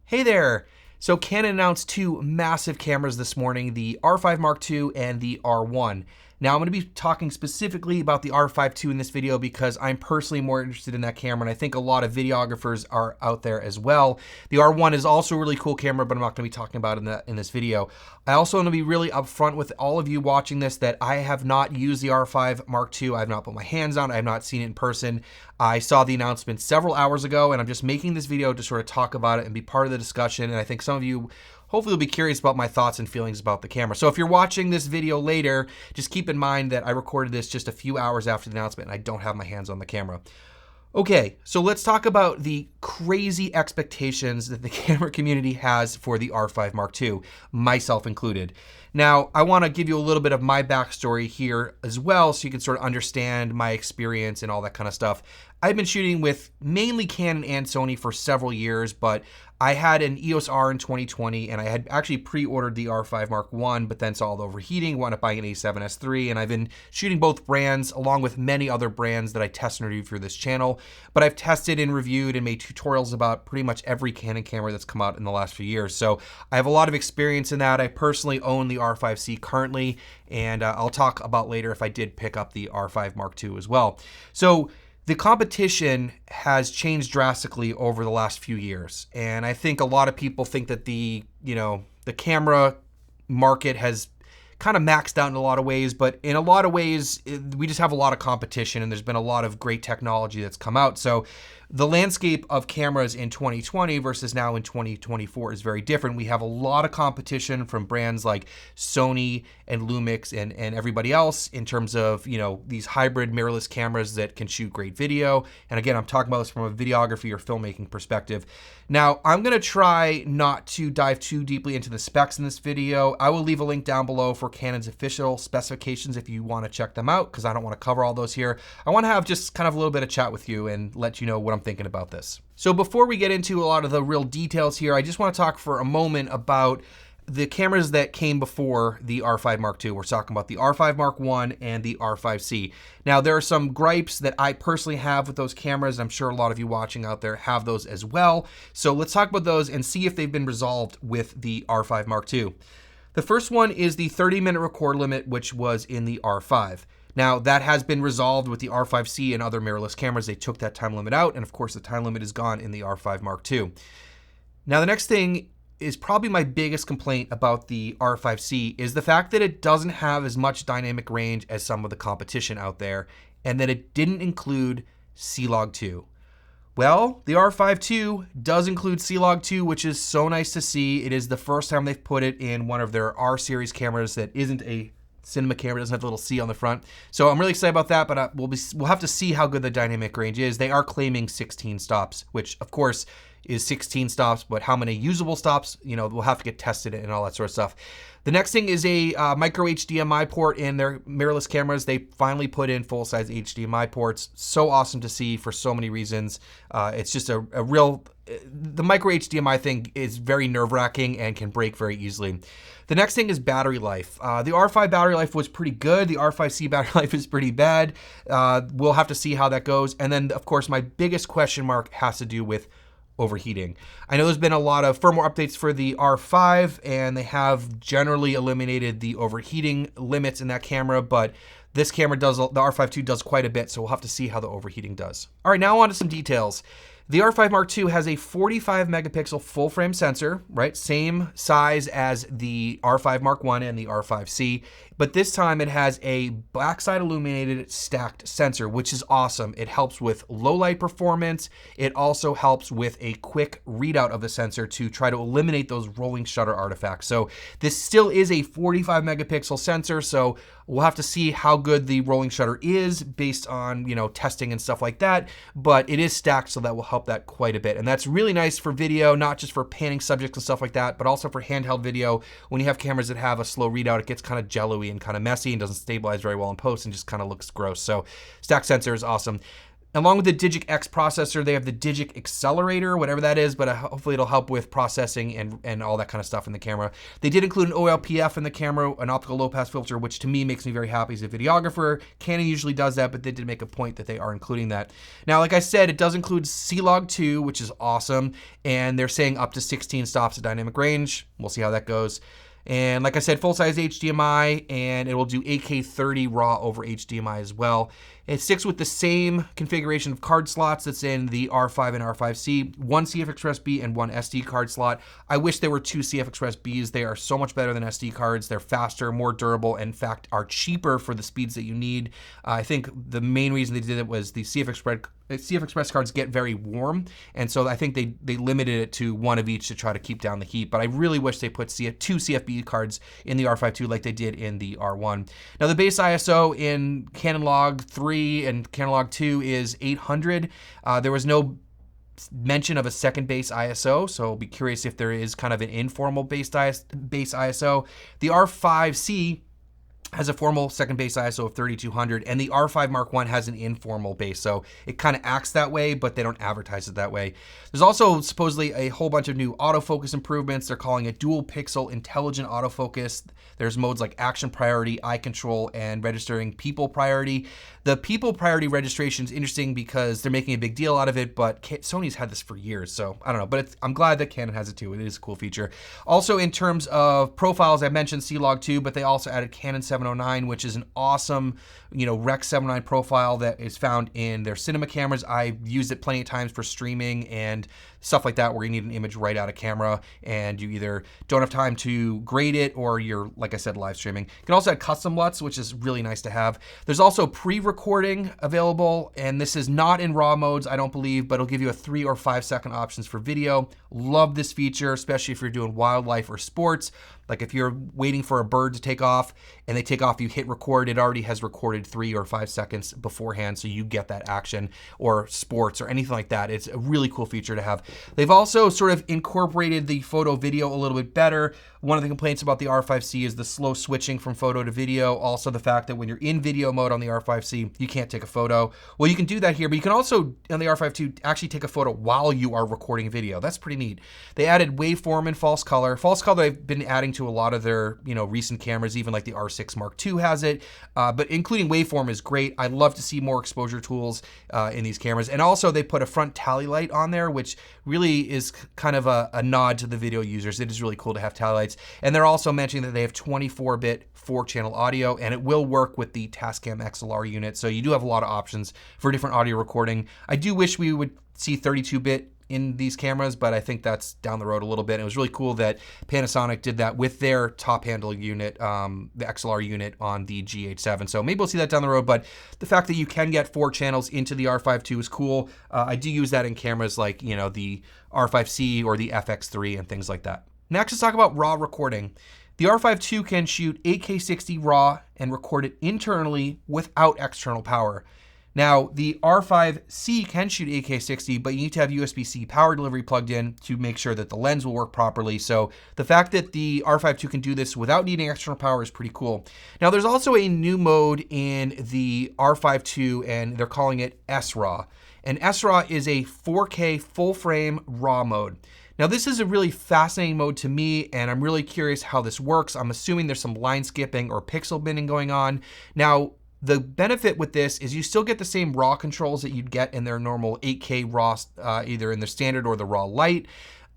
Hey there! So Canon announced two massive cameras this morning, the R5 Mark II and the R1. Now I'm going to be talking specifically about the R5 II in this video because I'm personally more interested in that camera, and I think a lot of videographers are out there as well. The R1 is also a really cool camera, but I'm not going to be talking about it in this video. I also want to be really upfront with all of you watching this that I have not used the R5 Mark II. I have not put my hands on it. I have not seen it in person. I saw the announcement several hours ago, and I'm just making this video to sort of talk about it and be part of the discussion. And I think some of you hopefully will be curious about my thoughts and feelings about the camera. So if you're watching this video later, just keep in mind that I recorded this just a few hours after the announcement and I don't have my hands on the camera. Okay, so let's talk about the crazy expectations that the camera community has for the R5 Mark II, myself included. Now, I want to give you a little bit of my backstory here as well so you can sort of understand my experience and all that kind of stuff. I've been shooting with mainly Canon and Sony for several years, but I had an EOS R in 2020, and I had actually pre-ordered the R5 Mark I, but then saw the overheating, wound up buying an A7S III, and I've been shooting both brands along with many other brands that I test and review for this channel. But I've tested and reviewed and made tutorials about pretty much every Canon camera that's come out in the last few years. So I have a lot of experience in that. I personally own the R5C currently, and I'll talk about later if I did pick up the R5 Mark II as well. So the competition has changed drastically over the last few years. And I think a lot of people think that the camera market has kind of maxed out in a lot of ways, but in a lot of ways, we just have a lot of competition and there's been a lot of great technology that's come out. So the landscape of cameras in 2020 versus now in 2024 is very different. We have a lot of competition from brands like Sony and Lumix and everybody else in terms of, these hybrid mirrorless cameras that can shoot great video. And again, I'm talking about this from a videography or filmmaking perspective. Now, I'm going to try not to dive too deeply into the specs in this video. I will leave a link down below for Canon's official specifications if you want to check them out, because I don't want to cover all those here. I want to have just kind of a little bit of chat with you and let you know what I'm thinking about this. So before we get into a lot of the real details here, I just want to talk for a moment about the cameras that came before the R5 Mark II. We're talking about the R5 Mark I and the R5C. Now, there are some gripes that I personally have with those cameras. I'm sure a lot of you watching out there have those as well. So let's talk about those and see if they've been resolved with the R5 Mark II. The first one is the 30-minute record limit, which was in the R5. Now, that has been resolved with the R5C and other mirrorless cameras. They took that time limit out, and of course, the time limit is gone in the R5 Mark II. Now, the next thing is probably my biggest complaint about the R5C is the fact that it doesn't have as much dynamic range as some of the competition out there, and that it didn't include C-Log 2. Well, the R5 II does include C-Log 2, which is so nice to see. It is the first time they've put it in one of their R series cameras that isn't a cinema camera, doesn't have the little C on the front. So I'm really excited about that, but we'll have to see how good the dynamic range is. They are claiming 16 stops, which of course is 16 stops, but how many usable stops, we'll have to get tested and all that sort of stuff. The next thing is a micro HDMI port in their mirrorless cameras. They finally put in full-size HDMI ports. So awesome to see for so many reasons. It's just a real, the micro HDMI thing is very nerve-wracking and can break very easily. The next thing is battery life. The R5 battery life was pretty good. The R5C battery life is pretty bad. We'll have to see how that goes. And then, of course, my biggest question mark has to do with overheating. I know there's been a lot of firmware updates for the R5, and they have generally eliminated the overheating limits in that camera, but this camera does, the R5 II does quite a bit, so we'll have to see how the overheating does. All right, now on to some details. The R5 Mark II has a 45 megapixel full frame sensor, right? Same size as the R5 Mark I and the R5C, but this time it has a backside illuminated stacked sensor, which is awesome. It helps with low light performance. It also helps with a quick readout of the sensor to try to eliminate those rolling shutter artifacts. So this still is a 45 megapixel sensor, so we'll have to see how good the rolling shutter is based on, testing and stuff like that, but it is stacked, so that will help that quite a bit. And that's really nice for video, not just for panning subjects and stuff like that, but also for handheld video. When you have cameras that have a slow readout, it gets kind of jello-y and kind of messy and doesn't stabilize very well in post and just kind of looks gross. So stacked sensor is awesome. Along with the Digic X processor, they have the Digic Accelerator, whatever that is, but hopefully it'll help with processing and all that kind of stuff in the camera. They did include an OLPF in the camera, an optical low pass filter, which to me makes me very happy as a videographer. Canon usually does that, but they did make a point that they are including that. Now, like I said, it does include C-Log 2, which is awesome, and they're saying up to 16 stops at dynamic range. We'll see how that goes. And like I said, full-size HDMI, and it will do 8K 30 RAW over HDMI as well. It sticks with the same configuration of card slots that's in the R5 and R5C, one CF Express B and one SD card slot. I wish there were two CF Express Bs. They are so much better than SD cards. They're faster, more durable, and in fact are cheaper for the speeds that you need. I think the main reason they did it was the CF Express cards get very warm, and so I think they limited it to one of each to try to keep down the heat, but I really wish they put two CFB cards in the R5 II like they did in the R1. Now the base ISO in Canon Log 3 and Canon Log 2 is 800. There was no mention of a second base ISO, so I'll be curious if there is kind of an informal base ISO. The R5C has a formal second base ISO of 3200, and the R5 Mark I has an informal base, so it kind of acts that way, but they don't advertise it that way. There's also supposedly a whole bunch of new autofocus improvements. They're calling it dual pixel intelligent autofocus. There's modes like action priority, eye control, and registering people priority. The people priority registration is interesting because they're making a big deal out of it, but Sony's had this for years, so I don't know, but I'm glad that Canon has it too. It is a cool feature. Also, in terms of profiles, I mentioned C-Log 2, but they also added Canon 709, which is an awesome, Rec 709 profile that is found in their cinema cameras. I've used it plenty of times for streaming and stuff like that, where you need an image right out of camera and you either don't have time to grade it or you're, like I said, live streaming. You can also add custom LUTs, which is really nice to have. There's also pre-recording available, and this is not in RAW modes, I don't believe, but it'll give you a 3 or 5 second options for video. Love this feature, especially if you're doing wildlife or sports. Like if you're waiting for a bird to take off and they take off, you hit record, it already has recorded 3 or 5 seconds beforehand, so you get that action, or sports or anything like that. It's a really cool feature to have. They've also sort of incorporated the photo video a little bit better. One of the complaints about the R5C is the slow switching from photo to video. Also the fact that when you're in video mode on the R5C, you can't take a photo. Well, you can do that here, but you can also, on the R5 II, actually take a photo while you are recording video. That's pretty neat. They added waveform and false color. False color I've been adding to a lot of their, recent cameras, even like the R6 Mark II has it, but including waveform is great. I love to see more exposure tools in these cameras. And also they put a front tally light on there, which really is kind of a nod to the video users. It is really cool to have tally lights. And they're also mentioning that they have 24-bit 4-channel audio, and it will work with the Tascam XLR unit. So you do have a lot of options for different audio recording. I do wish we would see 32-bit in these cameras, but I think that's down the road a little bit. It was really cool that Panasonic did that with their top handle unit, the XLR unit on the GH7. So maybe we'll see that down the road, but the fact that you can get 4 channels into the R5 II is cool. I do use that in cameras like, the R5C or the FX3 and things like that. Next, let's talk about RAW recording. The R5 II can shoot 8K 60 RAW and record it internally without external power. Now, the R5C can shoot 8K 60, but you need to have USB-C power delivery plugged in to make sure that the lens will work properly. So the fact that the R5 II can do this without needing external power is pretty cool. Now, there's also a new mode in the R5 II, and they're calling it SRAW. And SRAW is a 4K full-frame RAW mode. Now, this is a really fascinating mode to me, and I'm really curious how this works. I'm assuming there's some line skipping or pixel binning going on. Now, the benefit with this is you still get the same RAW controls that you'd get in their normal 8K RAW, either in the standard or the RAW Lite.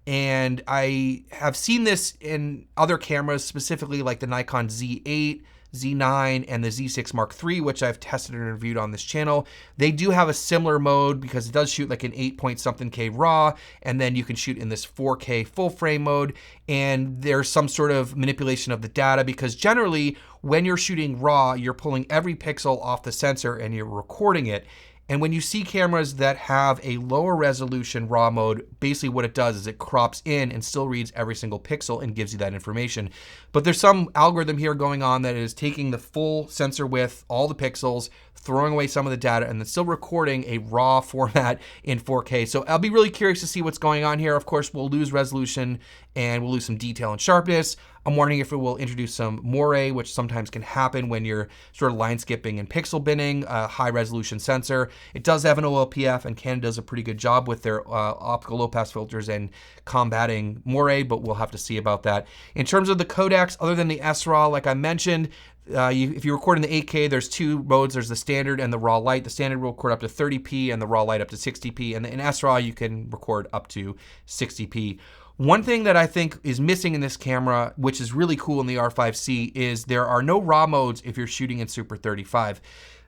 And I have seen this in other cameras, specifically like the Nikon Z8, Z9, and the Z6 Mark III, which I've tested and reviewed on this channel. They do have a similar mode because it does shoot like an 8-point-something K RAW, and then you can shoot in this 4K full frame mode, and there's some sort of manipulation of the data because generally when you're shooting RAW, you're pulling every pixel off the sensor and you're recording it. And when you see cameras that have a lower resolution RAW mode, basically what it does is it crops in and still reads every single pixel and gives you that information. But there's some algorithm here going on that is taking the full sensor width, all the pixels, throwing away some of the data, and then still recording a raw format in 4K. So I'll be really curious to see what's going on here. Of course, we'll lose resolution and we'll lose some detail and sharpness. I'm wondering if it will introduce some moire, which sometimes can happen when you're sort of line skipping and pixel binning a high resolution sensor. It does have an OLPF, and Canon does a pretty good job with their optical low pass filters and combating moire, but we'll have to see about that. In terms of the codecs, other than the SRAW, like I mentioned, if you record in the 8K, there's two modes. There's the standard and the raw light. The standard will record up to 30p and the raw light up to 60p. And in SRAW, you can record up to 60p. One thing that I think is missing in this camera, which is really cool in the R5C, is there are no raw modes if you're shooting in Super 35.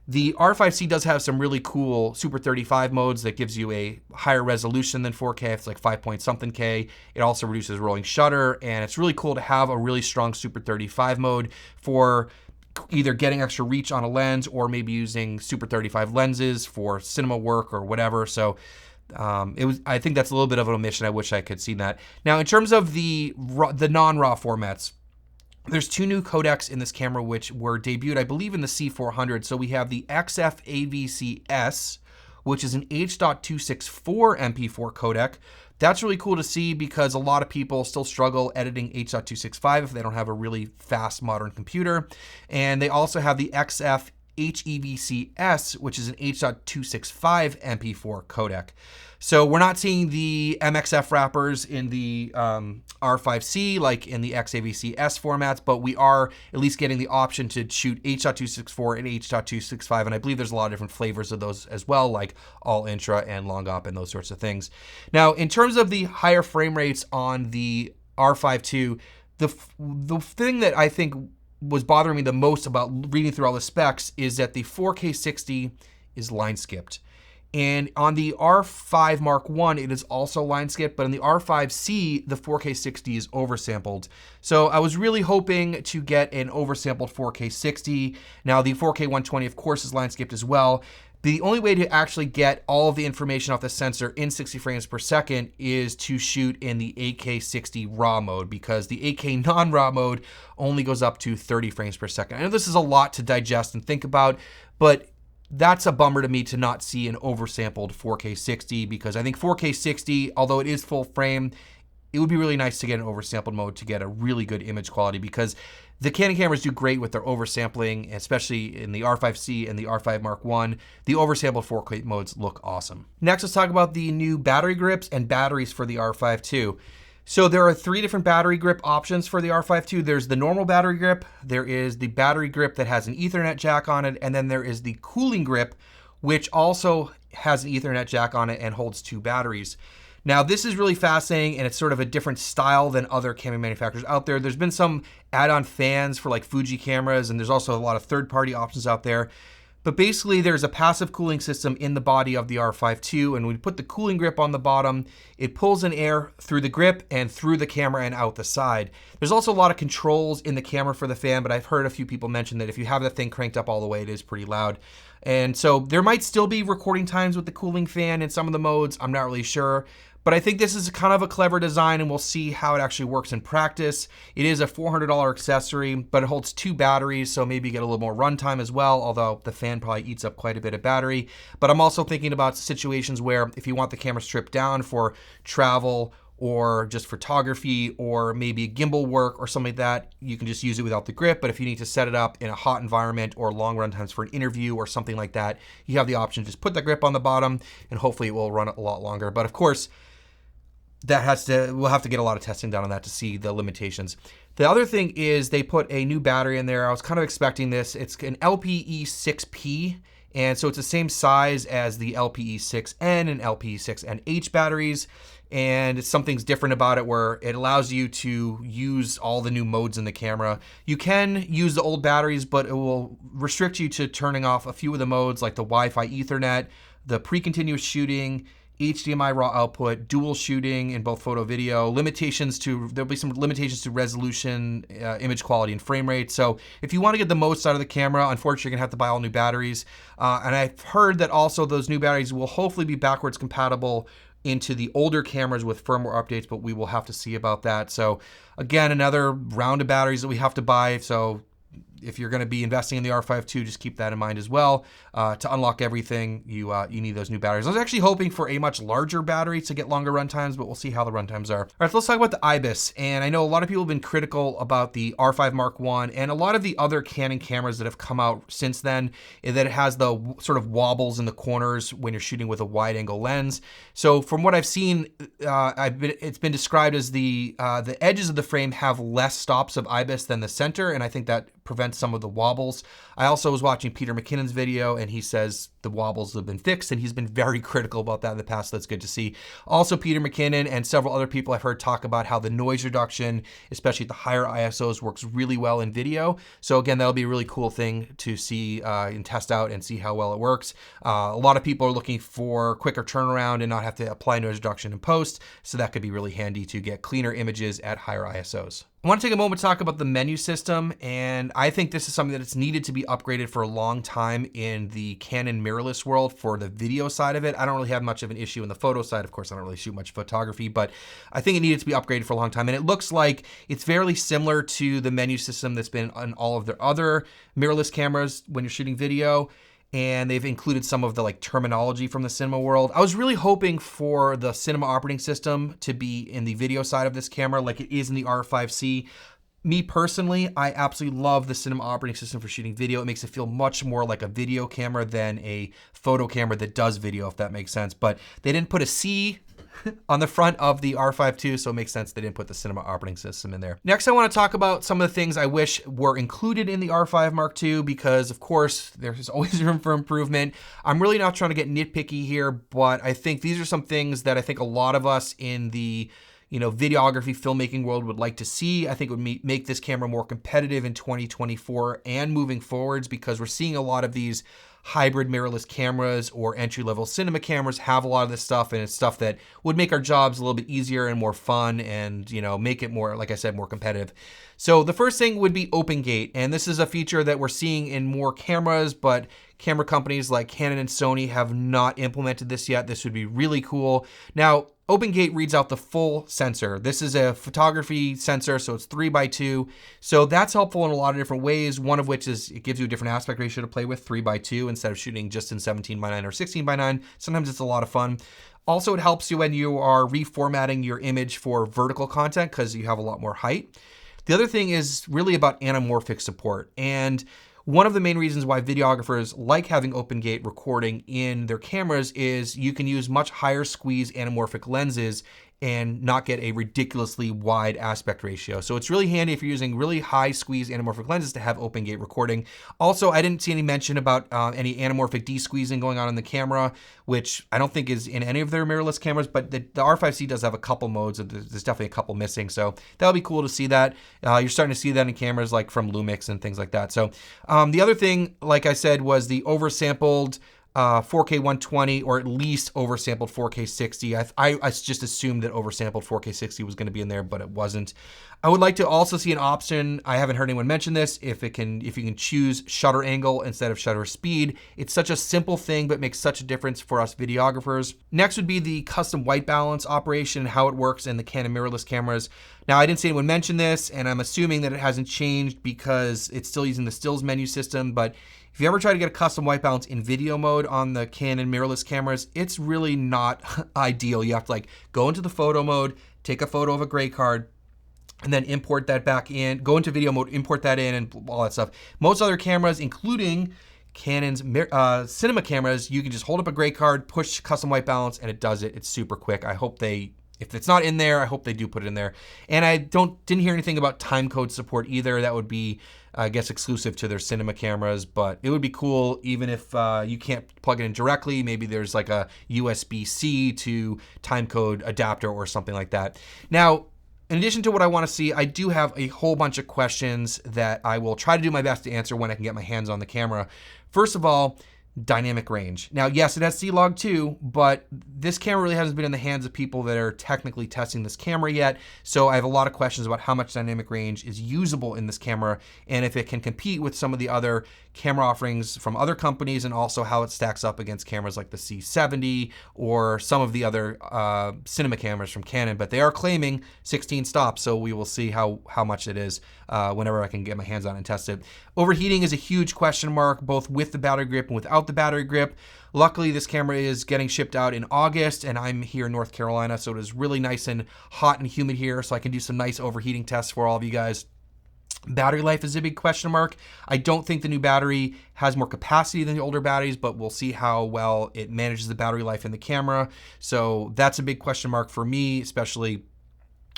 The R5C does have some really cool Super 35 modes that gives you a higher resolution than 4K. It's like 5 point something K. It also reduces rolling shutter, and it's really cool to have a really strong Super 35 mode for either getting extra reach on a lens or maybe using Super 35 lenses for cinema work or whatever. So I think that's a little bit of an omission. I wish I could see that. Now, in terms of the non-RAW formats, there's two new codecs in this camera which were debuted, I believe, in the C400. So we have the XF-AVC-S, which is an H.264 MP4 codec. That's really cool to see because a lot of people still struggle editing H.265 if they don't have a really fast modern computer. And they also have the XF HEVC-S, which is an H.265 MP4 codec. So we're not seeing the MXF wrappers in the R5C like in the XAVC-S formats, but we are at least getting the option to shoot H.264 and H.265, and I believe there's a lot of different flavors of those as well, like all intra and long op and those sorts of things. Now, in terms of the higher frame rates on the R5 II, the thing that I think was bothering me the most about reading through all the specs is that the 4K 60 is line skipped. And on the R5 Mark I, it is also line skipped, but in the R5C, the 4K 60 is oversampled. So I was really hoping to get an oversampled 4K 60. Now the 4K 120, of course, is line skipped as well. The only way to actually get all of the information off the sensor in 60 frames per second is to shoot in the 8K 60 RAW mode, because the 8K non-RAW mode only goes up to 30 frames per second. I know this is a lot to digest and think about, but that's a bummer to me to not see an oversampled 4K 60, because I think 4K 60, although it is full frame, it would be really nice to get an oversampled mode to get a really good image quality, because the Canon cameras do great with their oversampling, especially in the R5C and the R5 Mark I. The oversampled 4K modes look awesome. Next, let's talk about the new battery grips and batteries for the R5 II. So there are three different battery grip options for the R5 II. There's the normal battery grip, there is the battery grip that has an Ethernet jack on it, and then there is the cooling grip, which also has an Ethernet jack on it and holds two batteries. Now, this is really fascinating, and it's sort of a different style than other camera manufacturers out there. There's been some add-on fans for like Fuji cameras, and there's also a lot of third-party options out there. But basically, there's a passive cooling system in the body of the R5 II, and when we put the cooling grip on the bottom, it pulls in air through the grip and through the camera and out the side. There's also a lot of controls in the camera for the fan, but I've heard a few people mention that if you have that thing cranked up all the way, it is pretty loud. And so there might still be recording times with the cooling fan in some of the modes. I'm not really sure. But I think this is kind of a clever design, and we'll see how it actually works in practice. It is a $400 accessory, but it holds two batteries, so maybe you get a little more runtime as well, although the fan probably eats up quite a bit of battery. But I'm also thinking about situations where if you want the camera stripped down for travel or just photography or maybe gimbal work or something like that, you can just use it without the grip. But if you need to set it up in a hot environment or long run times for an interview or something like that, you have the option to just put the grip on the bottom, and hopefully it will run a lot longer. But of course, we'll have to get a lot of testing done on that to see the limitations. The other thing is they put a new battery in there. I was kind of expecting this. It's an LPE6P, and so it's the same size as the LPE6N and LPE6NH batteries, and something's different about it where it allows you to use all the new modes in the camera. You can use the old batteries, but it will restrict you to turning off a few of the modes like the Wi-Fi Ethernet, the pre-continuous shooting, HDMI raw output, dual shooting in both photo video, there'll be some limitations to resolution, image quality, and frame rate. So if you want to get the most out of the camera, unfortunately, you're gonna have to buy all new batteries. And I've heard that also those new batteries will hopefully be backwards compatible into the older cameras with firmware updates, but we will have to see about that. So again, another round of batteries that we have to buy. So if you're going to be investing in the R5 II, just keep that in mind as well. To unlock everything, you need those new batteries. I was actually hoping for a much larger battery to get longer run times, but we'll see how the run times are. All right, so let's talk about the IBIS. And I know a lot of people have been critical about the R5 Mark I and a lot of the other Canon cameras that have come out since then, that it has the sort of wobbles in the corners when you're shooting with a wide angle lens. So from what I've seen, it's been described as the edges of the frame have less stops of IBIS than the center, and I think that prevents some of the wobbles. I also was watching Peter McKinnon's video, and he says the wobbles have been fixed, and he's been very critical about that in the past. So that's good to see. Also, Peter McKinnon and several other people I've heard talk about how the noise reduction, especially at the higher ISOs, works really well in video. So again, that'll be a really cool thing to see and test out and see how well it works. A lot of people are looking for quicker turnaround and not have to apply noise reduction in post, so that could be really handy to get cleaner images at higher ISOs. I want to take a moment to talk about the menu system, and I think this is something that it's needed to be upgraded for a long time in the Canon mirrorless world for the video side of it. I don't really have much of an issue in the photo side. Of course, I don't really shoot much photography, but I think it needed to be upgraded for a long time. And it looks like it's fairly similar to the menu system that's been on all of their other mirrorless cameras when you're shooting video. And they've included some of the terminology from the cinema world. I was really hoping for the cinema operating system to be in the video side of this camera like it is in the R5C. Me personally, I absolutely love the cinema operating system for shooting video. It makes it feel much more like a video camera than a photo camera that does video, if that makes sense. But they didn't put a C on the front of the R5 II, so it makes sense they didn't put the cinema operating system in there. Next, I want to talk about some of the things I wish were included in the R5 Mark II, because of course, there's always room for improvement. I'm really not trying to get nitpicky here, but I think these are some things that I think a lot of us in the videography, filmmaking world would like to see. I think it would make this camera more competitive in 2024 and moving forwards, because we're seeing a lot of these hybrid mirrorless cameras or entry-level cinema cameras have a lot of this stuff, and it's stuff that would make our jobs a little bit easier and more fun and, make it more, like I said, more competitive. So the first thing would be open gate, and this is a feature that we're seeing in more cameras, but camera companies like Canon and Sony have not implemented this yet. This would be really cool. Now, Open Gate reads out the full sensor. This is a photography sensor, so it's 3x2. So that's helpful in a lot of different ways. One of which is it gives you a different aspect ratio to play with, 3x2, instead of shooting just in 17:9 or 16:9. Sometimes it's a lot of fun. Also, it helps you when you are reformatting your image for vertical content because you have a lot more height. The other thing is really about anamorphic support. And one of the main reasons why videographers like having open gate recording in their cameras is you can use much higher squeeze anamorphic lenses and not get a ridiculously wide aspect ratio. So it's really handy if you're using really high squeeze anamorphic lenses to have open gate recording. Also, I didn't see any mention about any anamorphic de-squeezing going on in the camera, which I don't think is in any of their mirrorless cameras, but the R5C does have a couple modes. There's definitely a couple missing. So that'll be cool to see that. You're starting to see that in cameras like from Lumix and things like that. So the other thing, like I said, was the oversampled 4K 120, or at least oversampled 4K 60. I just assumed that oversampled 4K 60 was going to be in there, but it wasn't. I would like to also see an option. I haven't heard anyone mention this. If you can choose shutter angle instead of shutter speed, it's such a simple thing, but makes such a difference for us videographers. Next would be the custom white balance operation, how it works in the Canon mirrorless cameras. Now, I didn't see anyone mention this, and I'm assuming that it hasn't changed because it's still using the stills menu system, but if you ever try to get a custom white balance in video mode on the Canon mirrorless cameras, it's really not ideal. You have to go into the photo mode, take a photo of a gray card, and then import that back in, go into video mode, import that in, and all that stuff. Most other cameras, including Canon's cinema cameras, you can just hold up a gray card, push custom white balance, and it does it. It's super quick. I hope if it's not in there, I hope they do put it in there. And I didn't hear anything about timecode support either. That would be, I guess, exclusive to their cinema cameras, but it would be cool even if you can't plug it in directly. Maybe there's like a USB-C to timecode adapter or something like that. Now, in addition to what I want to see, I do have a whole bunch of questions that I will try to do my best to answer when I can get my hands on the camera. First of all, dynamic range. Now, yes, it has C-Log too, but this camera really hasn't been in the hands of people that are technically testing this camera yet. So I have a lot of questions about how much dynamic range is usable in this camera and if it can compete with some of the other camera offerings from other companies, and also how it stacks up against cameras like the C70 or some of the other cinema cameras from Canon. But they are claiming 16 stops, so we will see how much it is whenever I can get my hands on it and test it. Overheating is a huge question mark, both with the battery grip and without the battery grip. Luckily, this camera is getting shipped out in August, and I'm here in North Carolina, so it is really nice and hot and humid here, so I can do some nice overheating tests for all of you guys. Battery life is a big question mark. I don't think the new battery has more capacity than the older batteries, but we'll see how well it manages the battery life in the camera. So that's a big question mark for me, especially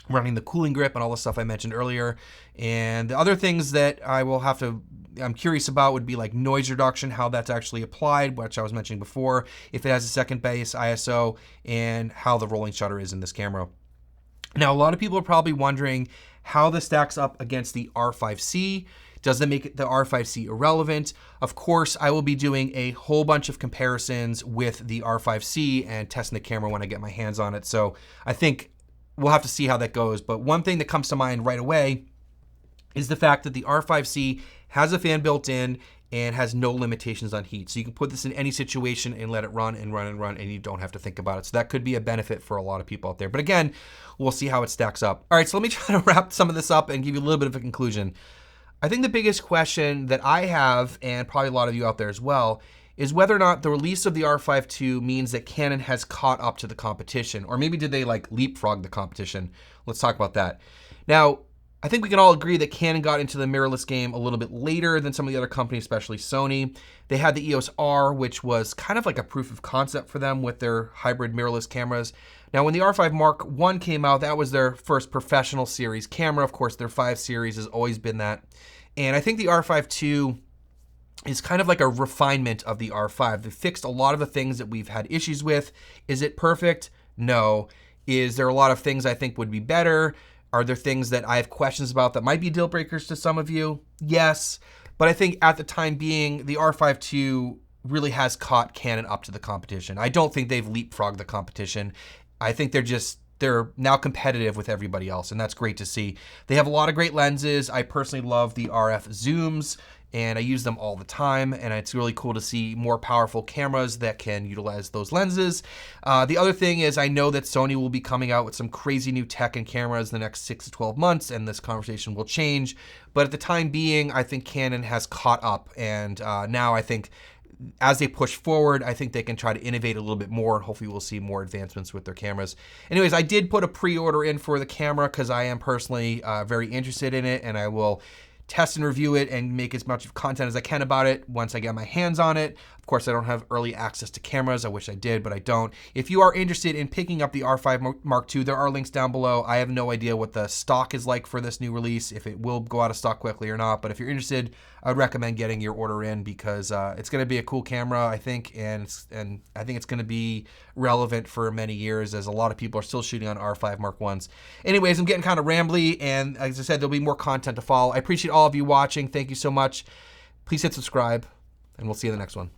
running the cooling grip and all the stuff I mentioned earlier. And the other things that I'm curious about would be like noise reduction, how that's actually applied, which I was mentioning before, if it has a second base ISO, and how the rolling shutter is in this camera. Now, a lot of people are probably wondering how this stacks up against the R5C. Does that make the R5C irrelevant? Of course, I will be doing a whole bunch of comparisons with the R5C and testing the camera when I get my hands on it. So I think we'll have to see how that goes. But one thing that comes to mind right away is the fact that the R5C has a fan built in and has no limitations on heat. So you can put this in any situation and let it run and run and run, and you don't have to think about it. So that could be a benefit for a lot of people out there. But again, we'll see how it stacks up. All right, so let me try to wrap some of this up and give you a little bit of a conclusion. I think the biggest question that I have, and probably a lot of you out there as well, is whether or not the release of the R5 II means that Canon has caught up to the competition, or maybe did they like leapfrog the competition? Let's talk about that. Now, I think we can all agree that Canon got into the mirrorless game a little bit later than some of the other companies, especially Sony. They had the EOS R, which was kind of like a proof of concept for them with their hybrid mirrorless cameras. Now, when the R5 Mark I came out, that was their first professional series camera. Of course, their 5 series has always been that. And I think the R5 II is kind of like a refinement of the R5. They fixed a lot of the things that we've had issues with. Is it perfect? No. Is there a lot of things I think would be better? Are there things that I have questions about that might be deal breakers to some of you? Yes. But I think at the time being, the R5 II really has caught Canon up to the competition. I don't think they've leapfrogged the competition. I think they're now competitive with everybody else, and that's great to see. They have a lot of great lenses. I personally love the RF zooms, and I use them all the time, and it's really cool to see more powerful cameras that can utilize those lenses. The other thing is I know that Sony will be coming out with some crazy new tech and cameras in the next 6 to 12 months, and this conversation will change. But at the time being, I think Canon has caught up, and now I think as they push forward, I think they can try to innovate a little bit more, and hopefully we'll see more advancements with their cameras. Anyways, I did put a pre-order in for the camera because I am personally very interested in it, and I will test and review it and make as much content as I can about it once I get my hands on it. Of course, I don't have early access to cameras. I wish I did, but I don't. If you are interested in picking up the R5 Mark II, there are links down below. I have no idea what the stock is like for this new release, if it will go out of stock quickly or not. But if you're interested, I would recommend getting your order in because it's going to be a cool camera, I think, and I think it's going to be relevant for many years as a lot of people are still shooting on R5 Mark Is. Anyways, I'm getting kind of rambly, and as I said, there'll be more content to follow. I appreciate all of you watching. Thank you so much. Please hit subscribe, and we'll see you in the next one.